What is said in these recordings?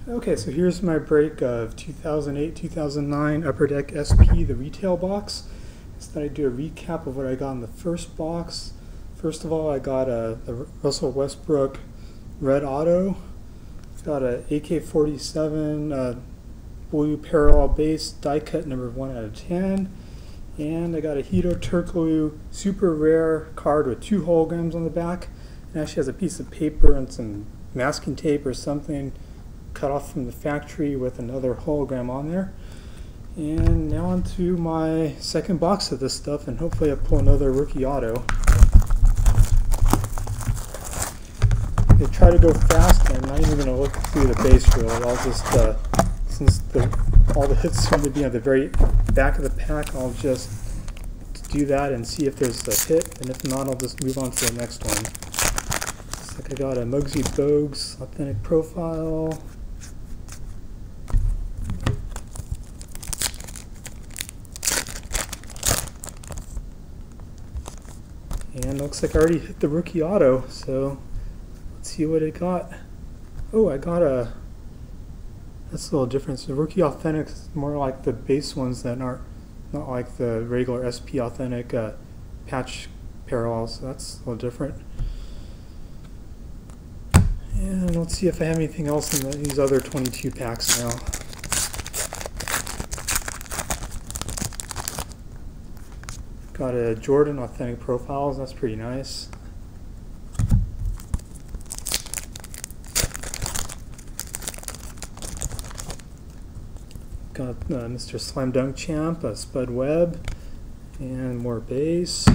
Okay, so here's my break of 2008-2009 Upper Deck SP, the retail box. So that I do a recap of what I got in the first box. First of all, I got the Russell Westbrook Red Auto. Got a AK-47 blue parallel base die cut number 1 out of 10. And I got a Hito Turkoglu super rare card with 2 holograms on the back. It actually has a piece of paper and some masking tape or something cut off from the factory with another hologram on there. And now on to my second box of this stuff, and hopefully I pull another rookie auto. I try to go fast, and I'm not even going to look through the base really. I'll just, since all the hits seem to be at the very back of the pack, I'll just do that and see if there's a hit, and if not, I'll just move on to the next one. Looks like I got a Muggsy Bogues authentic profile. And looks like I already hit the rookie auto, so let's see what it got. Oh, I got a, that's a little different. So rookie authentic is more like the base ones that aren't, not like the regular SP authentic patch parallels, so that's a little different. And let's see if I have anything else in these other 22 packs now. Got a Jordan authentic profiles, that's pretty nice. Got Mr. Slam Dunk Champ, a Spud Webb, and more base.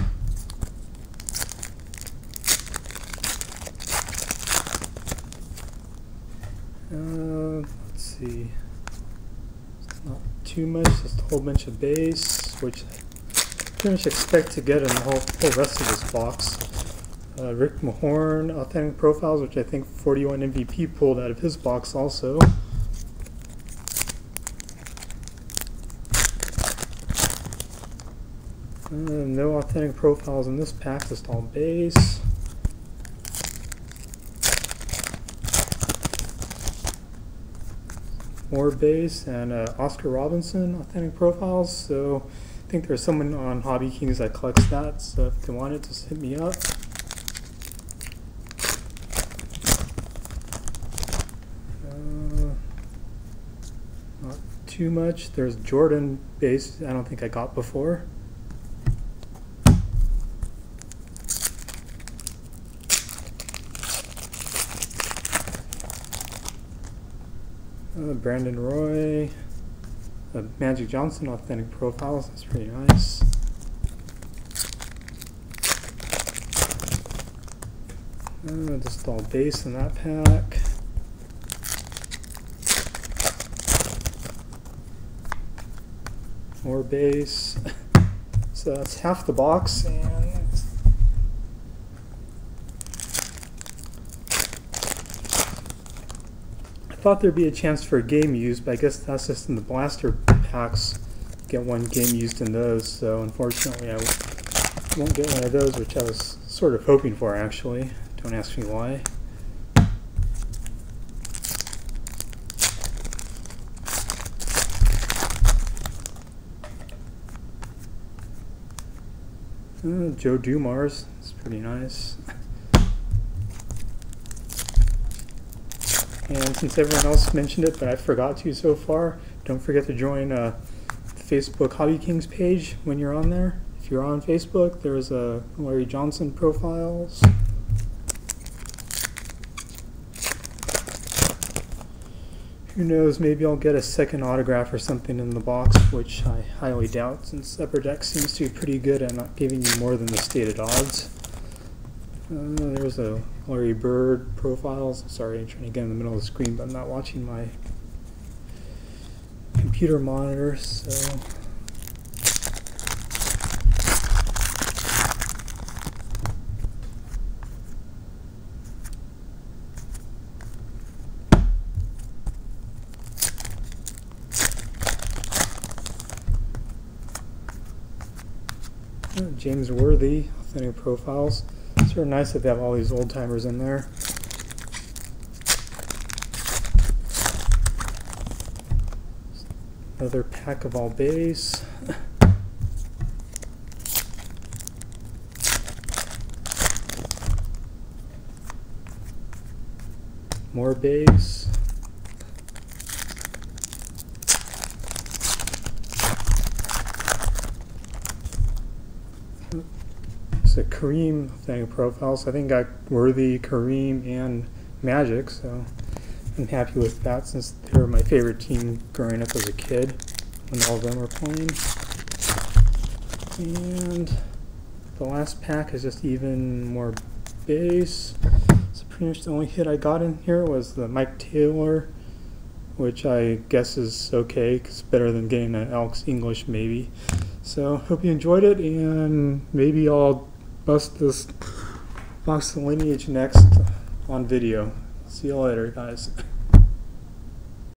Let's see, not too much, just a whole bunch of base, which I pretty much expect to get in the whole rest of this box. Rick Mahorn authentic profiles, which I think 41 MVP pulled out of his box also. No authentic profiles in this pack, just all base. More base, and Oscar Robinson authentic profiles, so I think there's someone on Hobby Kings that collects that, so if they want it, just hit me up. Not too much. There's Jordan base I don't think I got before. Brandon Roy, Magic Johnson authentic profiles, that's pretty nice. Just all base in that pack. More base. So that's half the box, and I thought there'd be a chance for a game used, but I guess that's just in the blaster packs. Get one game used in those, so unfortunately I won't get one of those, which I was sort of hoping for actually. Don't ask me why. Joe Dumars, it's pretty nice. And since everyone else mentioned it, but I forgot to so far, don't forget to join the Facebook Hobby Kings page when you're on there. If you're on Facebook, there's a Larry Johnson profiles. Who knows, maybe I'll get a second autograph or something in the box, which I highly doubt, since Upper Deck seems to be pretty good at not giving you more than the stated odds. There's a Larry Bird profiles. Sorry, I'm trying to get in the middle of the screen, but I'm not watching my computer monitor, so. James Worthy, authentic profiles. It's sort of nice that they have all these old timers in there. Another pack of all base. More base. It's a Kareem thing profiles. I think I got Worthy, Kareem, and Magic, so I'm happy with that since they were my favorite team growing up as a kid when all of them were playing. And the last pack is just even more base. So pretty much the only hit I got in here was the Mike Taylor, which I guess is okay, 'cause it's better than getting an Alex English maybe. So hope you enjoyed it, and maybe I'll bust this box of Lineage next on video. See you later, guys.